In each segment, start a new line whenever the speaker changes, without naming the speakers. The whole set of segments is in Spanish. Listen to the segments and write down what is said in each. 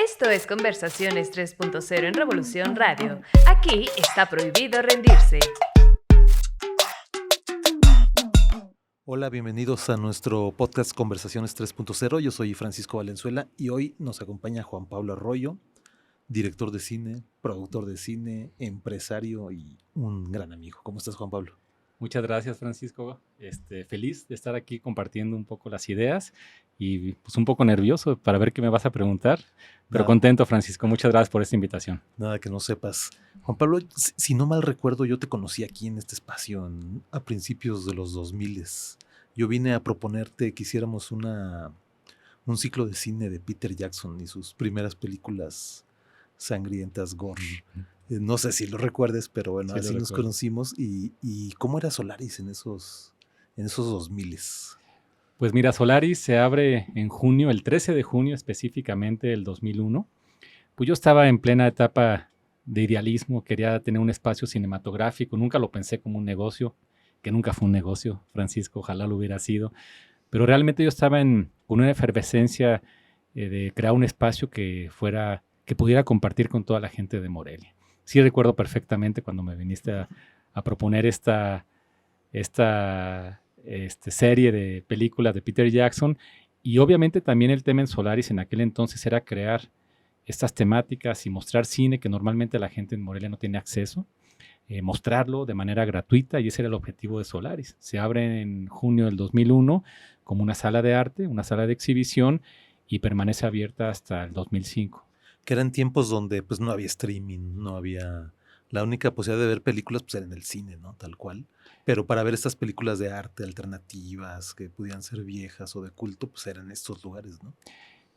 Esto es Conversaciones 3.0 en Revolución Radio. Aquí está prohibido rendirse.
Hola, bienvenidos a nuestro podcast Conversaciones 3.0. Yo soy Francisco Valenzuela y hoy nos acompaña Juan Pablo Arroyo, director de cine, productor de cine, empresario y un gran amigo. ¿Cómo estás, Juan Pablo?
Muchas gracias, Francisco. Feliz de estar aquí compartiendo un poco las ideas y pues un poco nervioso para ver qué me vas a preguntar, pero contento, Francisco. Muchas gracias por esta invitación.
Nada que no sepas. Juan Pablo, si no mal recuerdo, yo te conocí aquí en este espacio a principios de los 2000. Yo vine a proponerte que hiciéramos un ciclo de cine de Peter Jackson y sus primeras películas sangrientas, gore. No sé si lo recuerdes, pero bueno, sí, así nos conocimos. ¿Y cómo era Solaris en esos 2000?
Pues mira, Solaris se abre en junio, el 13 de junio específicamente del 2001. Pues yo estaba en plena etapa de idealismo, quería tener un espacio cinematográfico, nunca lo pensé como un negocio, que nunca fue un negocio, Francisco, ojalá lo hubiera sido. Pero realmente yo estaba con una efervescencia de crear un espacio que pudiera compartir con toda la gente de Morelia. Sí recuerdo perfectamente cuando me viniste a proponer esta serie de películas de Peter Jackson, y obviamente también el tema en Solaris en aquel entonces era crear estas temáticas y mostrar cine que normalmente la gente en Morelia no tiene acceso, mostrarlo de manera gratuita, y ese era el objetivo de Solaris. Se abre en junio del 2001 como una sala de arte, una sala de exhibición, y permanece abierta hasta el 2005.
Que eran tiempos donde pues no había streaming, no había... La única posibilidad de ver películas pues era en el cine, ¿no? Tal cual. Pero para ver estas películas de arte alternativas que pudieran ser viejas o de culto, pues eran estos lugares, ¿no?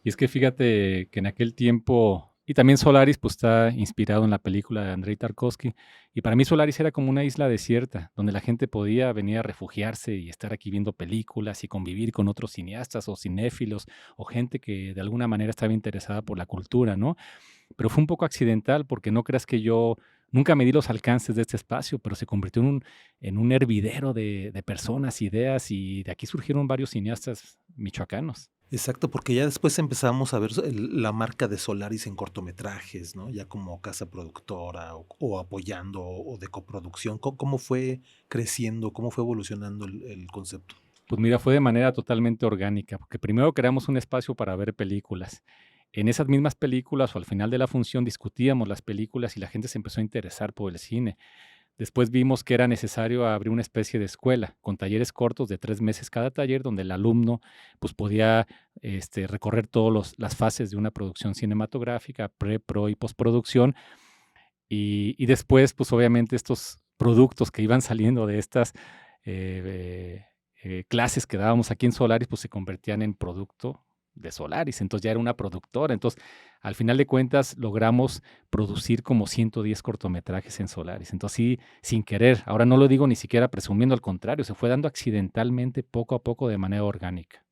Y es que fíjate que en aquel tiempo, y también Solaris pues está inspirado en la película de Andrei Tarkovsky, y para mí Solaris era como una isla desierta, donde la gente podía venir a refugiarse y estar aquí viendo películas y convivir con otros cineastas o cinéfilos o gente que de alguna manera estaba interesada por la cultura, ¿no? Pero fue un poco accidental, porque no creas que yo nunca medí los alcances de este espacio, pero se convirtió en un hervidero de personas, ideas, y de aquí surgieron varios cineastas michoacanos.
Exacto, porque ya después empezamos a ver la marca de Solaris en cortometrajes, ¿no? Ya como casa productora o apoyando o de coproducción. ¿Cómo fue creciendo, cómo fue evolucionando el concepto?
Pues mira, fue de manera totalmente orgánica, porque primero creamos un espacio para ver películas. En esas mismas películas o al final de la función discutíamos las películas y la gente se empezó a interesar por el cine. Después vimos que era necesario abrir una especie de escuela con talleres cortos de 3 meses cada taller, donde el alumno pues, podía recorrer todas las fases de una producción cinematográfica, pre, pro y postproducción. Y después, pues obviamente estos productos que iban saliendo de estas clases que dábamos aquí en Solaris, pues se convertían en producto de Solaris. Entonces ya era una productora. Entonces, al final de cuentas, logramos producir como 110 cortometrajes en Solaris. Entonces, sí, sin querer. Ahora no lo digo ni siquiera presumiendo, al contrario, se fue dando accidentalmente, poco a poco, de manera orgánica.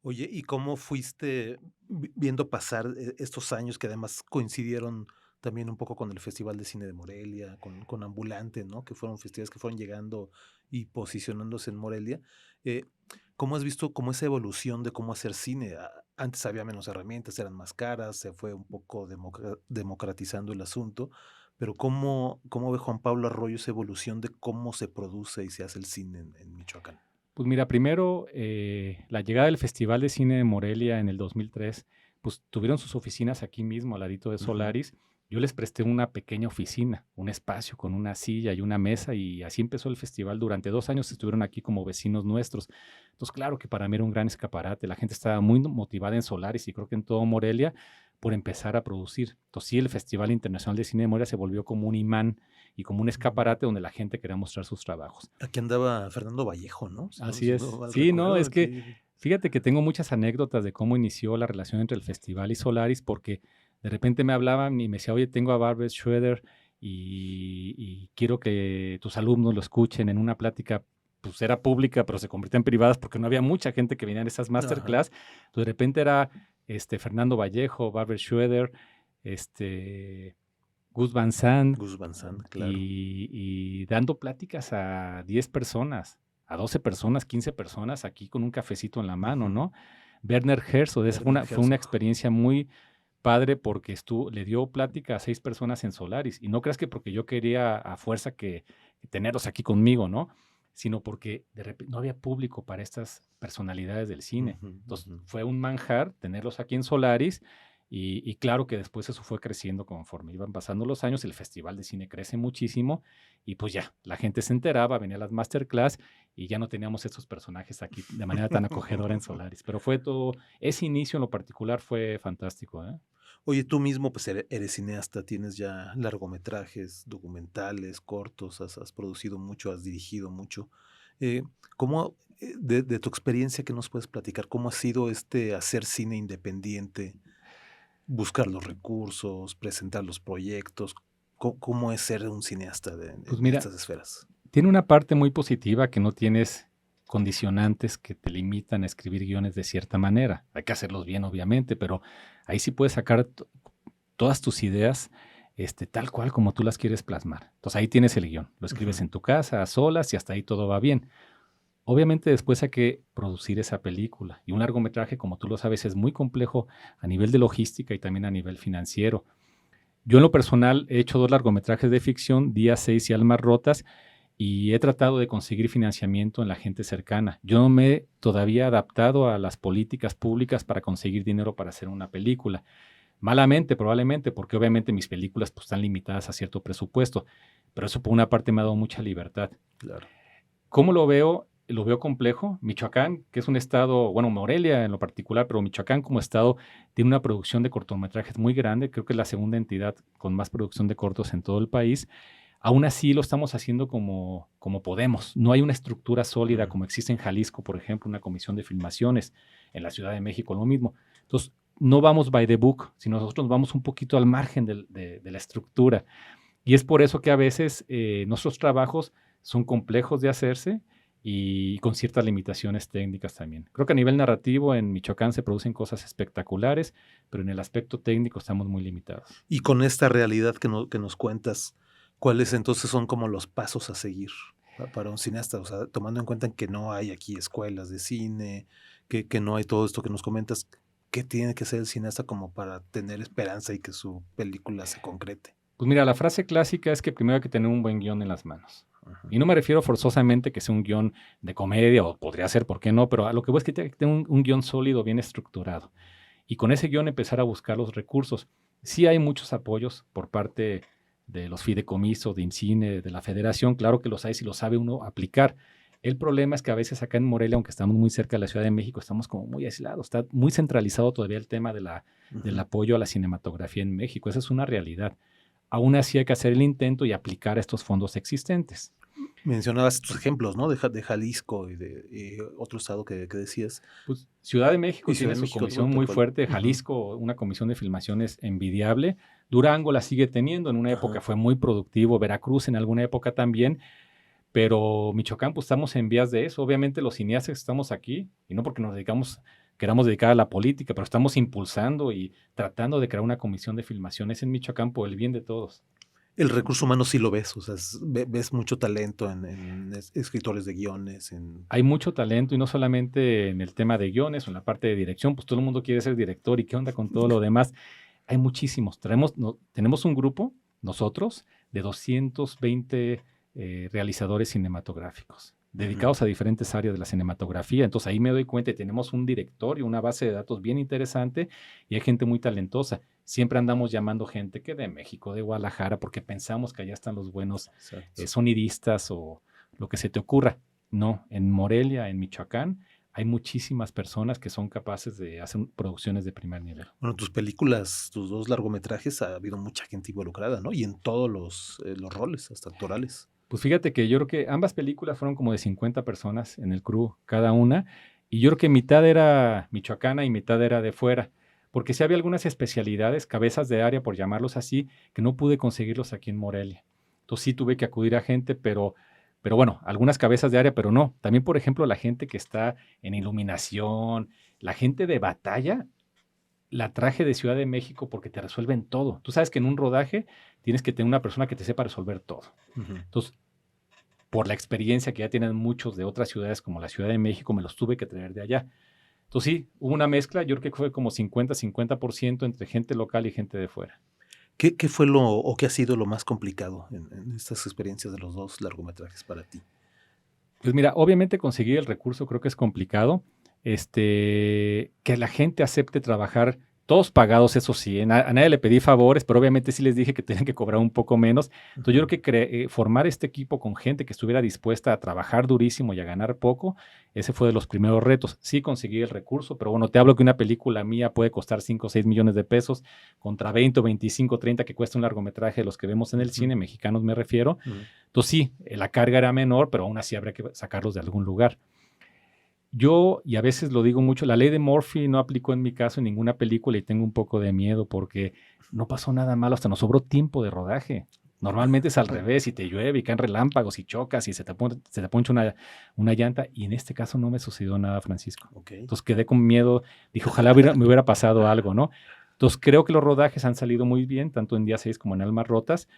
Oye, ¿y cómo fuiste viendo pasar estos años que además coincidieron también un poco con el Festival de Cine de Morelia, con Ambulante, ¿no? Que fueron festivales que fueron llegando y posicionándose en Morelia. ¿Cómo has visto cómo esa evolución de cómo hacer cine? Antes había menos herramientas, eran más caras, se fue un poco democratizando el asunto, pero ¿cómo ve Juan Pablo Arroyo esa evolución de cómo se produce y se hace el cine en Michoacán?
Pues mira, primero, la llegada del Festival de Cine de Morelia en el 2003, pues tuvieron sus oficinas aquí mismo, al ladito de Solaris. Yo les presté una pequeña oficina, un espacio con una silla y una mesa, y así empezó el festival. Durante 2 años estuvieron aquí como vecinos nuestros. Entonces, claro que para mí era un gran escaparate. La gente estaba muy motivada en Solaris y creo que en todo Morelia por empezar a producir. Entonces, sí, el Festival Internacional de Cine de Morelia se volvió como un imán y como un escaparate donde la gente quería mostrar sus trabajos.
Aquí andaba Fernando Vallejo, ¿no?
Así es. Sí, no, es que fíjate que tengo muchas anécdotas de cómo inició la relación entre el festival y Solaris, porque de repente me hablaban y me decía, oye, tengo a Barbet Schroeder y quiero que tus alumnos lo escuchen en una plática. Pues era pública, pero se convirtió en privadas porque no había mucha gente que venía en esas masterclass. Entonces, de repente era Fernando Vallejo, Barbet Schroeder, Gus Van Sant,
claro.
y dando pláticas a 10 personas, a 12 personas, 15 personas, aquí con un cafecito en la mano, ¿no? Werner Herzog, fue una experiencia muy, padre porque le dio plática a 6 personas en Solaris. Y no creas que porque yo quería a fuerza que tenerlos aquí conmigo, ¿no? Sino porque de repente no había público para estas personalidades del cine. Entonces fue un manjar tenerlos aquí en Solaris y claro que después eso fue creciendo conforme iban pasando los años, el Festival de Cine crece muchísimo y pues ya, la gente se enteraba, venía a las masterclass y ya no teníamos estos personajes aquí de manera tan acogedora en Solaris. Pero fue todo, ese inicio en lo particular fue fantástico, ¿eh?
Oye, tú mismo pues eres cineasta, tienes ya largometrajes, documentales, cortos, has producido mucho, has dirigido mucho. Eh, ¿Cómo, de tu experiencia, qué nos puedes platicar? ¿Cómo ha sido hacer cine independiente, buscar los recursos, presentar los proyectos? ¿Cómo es ser un cineasta
Pues
en
mira,
estas esferas?
tiene una parte muy positiva que no tienes condicionantes que te limitan a escribir guiones de cierta manera. Hay que hacerlos bien, obviamente, pero ahí sí puedes sacar todas tus ideas tal cual como tú las quieres plasmar. Entonces ahí tienes el guión. Lo escribes en tu casa, a solas, y hasta ahí todo va bien. Obviamente después hay que producir esa película. Y un largometraje, como tú lo sabes, es muy complejo a nivel de logística y también a nivel financiero. Yo en lo personal he hecho 2 largometrajes de ficción, Día 6 y Almas Rotas, y he tratado de conseguir financiamiento en la gente cercana. Yo no me he todavía adaptado a las políticas públicas para conseguir dinero para hacer una película. Malamente, probablemente, porque obviamente mis películas pues, están limitadas a cierto presupuesto, pero eso por una parte me ha dado mucha libertad.
Claro.
¿Cómo lo veo? Lo veo complejo. Michoacán, que es un estado, bueno, Morelia en lo particular, pero Michoacán como estado tiene una producción de cortometrajes muy grande. Creo que es la segunda entidad con más producción de cortos en todo el país. Aún así lo estamos haciendo como podemos. No hay una estructura sólida como existe en Jalisco, por ejemplo, una comisión de filmaciones. En la Ciudad de México lo mismo. Entonces, no vamos by the book, sino nosotros vamos un poquito al margen de la estructura. Y es por eso que a veces nuestros trabajos son complejos de hacerse y con ciertas limitaciones técnicas también. Creo que a nivel narrativo en Michoacán se producen cosas espectaculares, pero en el aspecto técnico estamos muy limitados.
Y con esta realidad que nos cuentas, ¿cuáles entonces son como los pasos a seguir para un cineasta? O sea, tomando en cuenta que no hay aquí escuelas de cine, que no hay todo esto que nos comentas, ¿qué tiene que ser el cineasta como para tener esperanza y que su película se concrete?
Pues mira, la frase clásica es que primero hay que tener un buen guión en las manos.
Ajá.
Y no me refiero forzosamente que sea un guión de comedia, o podría ser, ¿por qué no? Pero a lo que voy es que tiene que tener un guión sólido, bien estructurado. Y con ese guión empezar a buscar los recursos. Sí hay muchos apoyos por parte de los fideicomisos, de IMCINE, de la federación, claro que los hay si lo sabe uno aplicar. El problema es que a veces acá en Morelia, aunque estamos muy cerca de la Ciudad de México, estamos como muy aislados. Está muy centralizado todavía el tema del apoyo a la cinematografía en México. Esa es una realidad. Aún así hay que hacer el intento y aplicar estos fondos existentes.
Mencionabas tus ejemplos, ¿no? De Jalisco y de otro estado que decías.
Pues, Ciudad de México
Y Ciudad
tiene
de
su
México,
comisión muy fuerte, Jalisco, una comisión de filmaciones envidiable, Durango la sigue teniendo, en una época fue muy productivo, Veracruz en alguna época también, pero Michoacán pues estamos en vías de eso. Obviamente los cineastas que estamos aquí, y no porque queramos dedicar a la política, pero estamos impulsando y tratando de crear una comisión de filmaciones en Michoacán por el bien de todos.
El recurso humano sí lo ves, o sea, ves mucho talento en escritores de guiones.
Hay mucho talento y no solamente en el tema de guiones o en la parte de dirección, pues todo el mundo quiere ser director y qué onda con todo lo demás. Hay muchísimos. Tenemos un grupo, nosotros, de 220 realizadores cinematográficos dedicados a diferentes áreas de la cinematografía. Entonces ahí me doy cuenta, tenemos un directorio, una base de datos bien interesante y hay gente muy talentosa. Siempre andamos llamando gente que de México, de Guadalajara, porque pensamos que allá están los buenos sonidistas o lo que se te ocurra. No, en Morelia, en Michoacán, hay muchísimas personas que son capaces de hacer producciones de primer nivel.
Bueno, tus películas, tus 2 largometrajes, ha habido mucha gente involucrada, ¿no? Y en todos los roles, hasta actorales.
Pues fíjate que yo creo que ambas películas fueron como de 50 personas en el crew cada una, y yo creo que mitad era michoacana y mitad era de fuera, porque sí había algunas especialidades, cabezas de área, por llamarlos así, que no pude conseguirlos aquí en Morelia. Entonces sí tuve que acudir a gente, pero bueno, algunas cabezas de área, pero no. También, por ejemplo, la gente que está en iluminación, la gente de batalla, la traje de Ciudad de México porque te resuelven todo. Tú sabes que en un rodaje tienes que tener una persona que te sepa resolver todo. Entonces, por la experiencia que ya tienen muchos de otras ciudades como la Ciudad de México, me los tuve que traer de allá. Entonces sí, hubo una mezcla, yo creo que fue como 50-50% entre gente local y gente de fuera.
¿Qué fue o qué ha sido lo más complicado en estas experiencias de los dos largometrajes para ti?
Pues mira, obviamente conseguir el recurso creo que es complicado. Que la gente acepte trabajar, todos pagados, eso sí, a nadie le pedí favores, pero obviamente sí les dije que tenían que cobrar un poco menos. Entonces yo creo que formar este equipo con gente que estuviera dispuesta a trabajar durísimo y a ganar poco, ese fue de los primeros retos. Sí conseguí el recurso, pero bueno, te hablo que una película mía puede costar 5 o 6 millones de pesos contra 20 o 25, 30 que cuesta un largometraje de los que vemos en el cine, mexicanos me refiero. Entonces sí, la carga era menor, pero aún así habría que sacarlos de algún lugar. Yo, y a veces lo digo mucho, la ley de Murphy no aplicó en mi caso en ninguna película y tengo un poco de miedo porque no pasó nada malo, hasta nos sobró tiempo de rodaje. Normalmente es al revés, y te llueve y caen relámpagos y chocas y se te poncha una llanta, y en este caso no me sucedió nada, Francisco.
Okay.
Entonces quedé con miedo, dije, ojalá me hubiera pasado algo, ¿no? Entonces creo que los rodajes han salido muy bien, tanto en Día 6 como en Almas Rotas.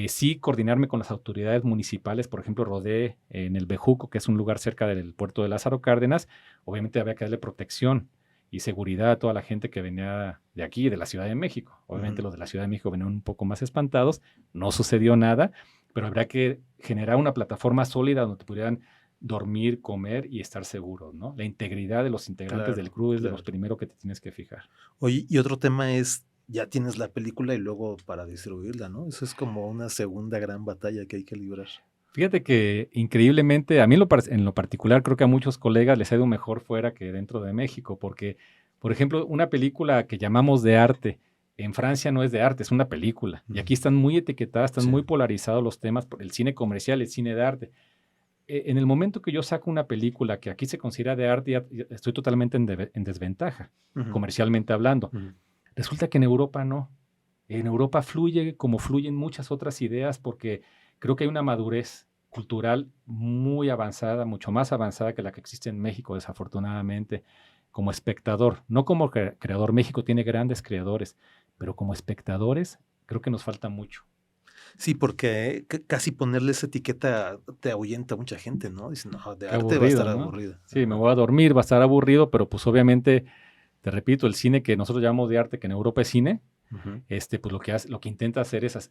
Sí, coordinarme con las autoridades municipales, por ejemplo, rodé en el Bejuco, que es un lugar cerca del puerto de Lázaro Cárdenas. Obviamente había que darle protección y seguridad a toda la gente que venía de aquí, de la Ciudad de México. Obviamente los de la Ciudad de México venían un poco más espantados, no sucedió nada, pero habrá que generar una plataforma sólida donde pudieran dormir, comer y estar seguros, ¿no? La integridad de los integrantes del crew es de los primeros que te tienes que fijar.
Oye, y otro tema es, ya tienes la película y luego para distribuirla, ¿no? Eso es como una segunda gran batalla que hay que librar.
Fíjate que increíblemente, a mí en lo particular creo que a muchos colegas les ha ido mejor fuera que dentro de México, porque, por ejemplo, una película que llamamos de arte, en Francia no es de arte, es una película. Y aquí están muy etiquetadas, están muy polarizados los temas, por el cine comercial, el cine de arte. En el momento que yo saco una película que aquí se considera de arte, ya estoy totalmente en desventaja, comercialmente hablando. Resulta que en Europa no. En Europa fluye como fluyen muchas otras ideas porque creo que hay una madurez cultural muy avanzada, mucho más avanzada que la que existe en México, desafortunadamente, como espectador. No como creador. México tiene grandes creadores, pero como espectadores creo que nos falta mucho.
Sí, porque casi ponerle esa etiqueta te ahuyenta a mucha gente, ¿no? Dicen, no, de arte
aburrido,
va a estar
¿no?
aburrida.
Sí, me voy a dormir, va a estar aburrido, pero pues obviamente, te repito, el cine que nosotros llamamos de arte, que en Europa es cine, pues lo que intenta hacer es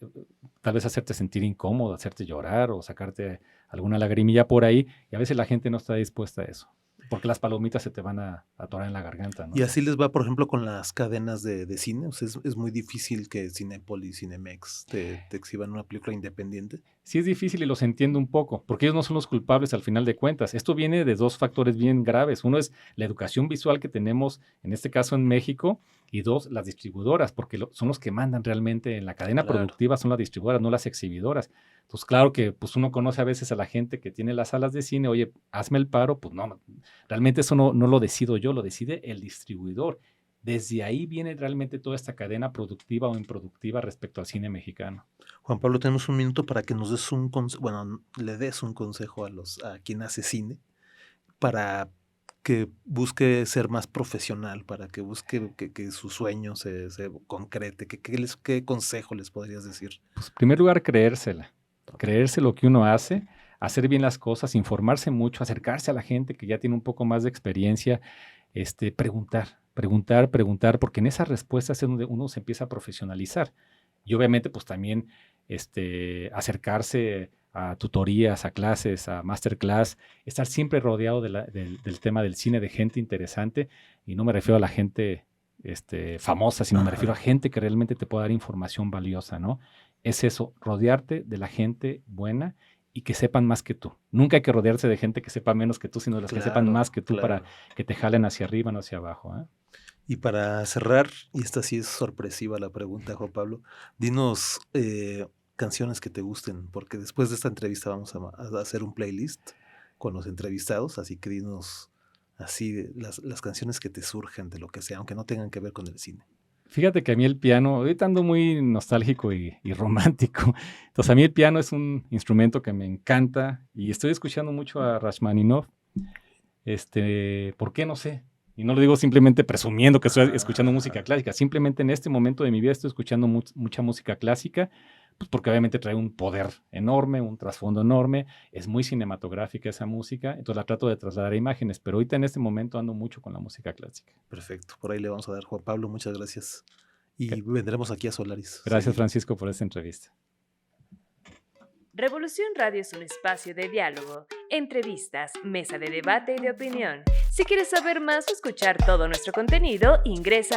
tal vez hacerte sentir incómodo, hacerte llorar o sacarte alguna lagrimilla por ahí, y a veces la gente no está dispuesta a eso, porque las palomitas se te van a atorar en la garganta, ¿no?
Y así les va, por ejemplo, con las cadenas de cine. O sea, es muy difícil que Cinépolis, Cinemex te exhiban una película independiente.
Sí es difícil y los entiendo un poco, porque ellos no son los culpables al final de cuentas. Esto viene de dos factores bien graves. Uno es la educación visual que tenemos, en este caso en México, y dos, las distribuidoras, porque son los que mandan realmente en la cadena productiva, son las distribuidoras, no las exhibidoras. Entonces, claro que pues uno conoce a veces a la gente que tiene las salas de cine, oye, hazme el paro, pues no, realmente eso no lo decido yo, lo decide el distribuidor. Desde ahí viene realmente toda esta cadena productiva o improductiva respecto al cine mexicano.
Juan Pablo, tenemos un minuto para que nos des le des un consejo a quien hace cine para que busque ser más profesional, para que busque que su sueño se concrete. ¿Qué consejo les podrías decir?
Pues, en primer lugar, creérsela. Creerse lo que uno hace, hacer bien las cosas, informarse mucho, acercarse a la gente que ya tiene un poco más de experiencia, preguntar, porque en esas respuestas es donde uno se empieza a profesionalizar. Y obviamente, pues también acercarse a tutorías, a clases, a masterclass, estar siempre rodeado del tema del cine, de gente interesante, y no me refiero a la gente famosa, sino me refiero a gente que realmente te pueda dar información valiosa, ¿no? Es eso, rodearte de la gente buena y que sepan más que tú. Nunca hay que rodearse de gente que sepa menos que tú, sino de las que sepan más que tú para que te jalen hacia arriba, no hacia abajo, ¿eh?
Y para cerrar, y esta sí es sorpresiva la pregunta, Juan Pablo, dinos canciones que te gusten, porque después de esta entrevista vamos a hacer un playlist con los entrevistados, así que dinos así las canciones que te surgen de lo que sea, aunque no tengan que ver con el cine.
Fíjate que a mí el piano, ahorita ando muy nostálgico y romántico, entonces a mí el piano es un instrumento que me encanta y estoy escuchando mucho a Rachmaninoff. ¿Por qué? No sé. Y no lo digo simplemente presumiendo que estoy escuchando música clásica, simplemente en este momento de mi vida estoy escuchando mucha música clásica, pues porque obviamente trae un poder enorme, un trasfondo enorme, es muy cinematográfica esa música, entonces la trato de trasladar a imágenes, pero ahorita en este momento ando mucho con la música clásica.
Perfecto, por ahí le vamos a dar, Juan Pablo, muchas gracias. Y
Ok.
vendremos aquí a Solaris.
Gracias,
Sí.
Francisco, por esta entrevista.
Revolución Radio es un espacio de diálogo, entrevistas, mesa de debate y de opinión. Si quieres saber más o escuchar todo nuestro contenido, ingresa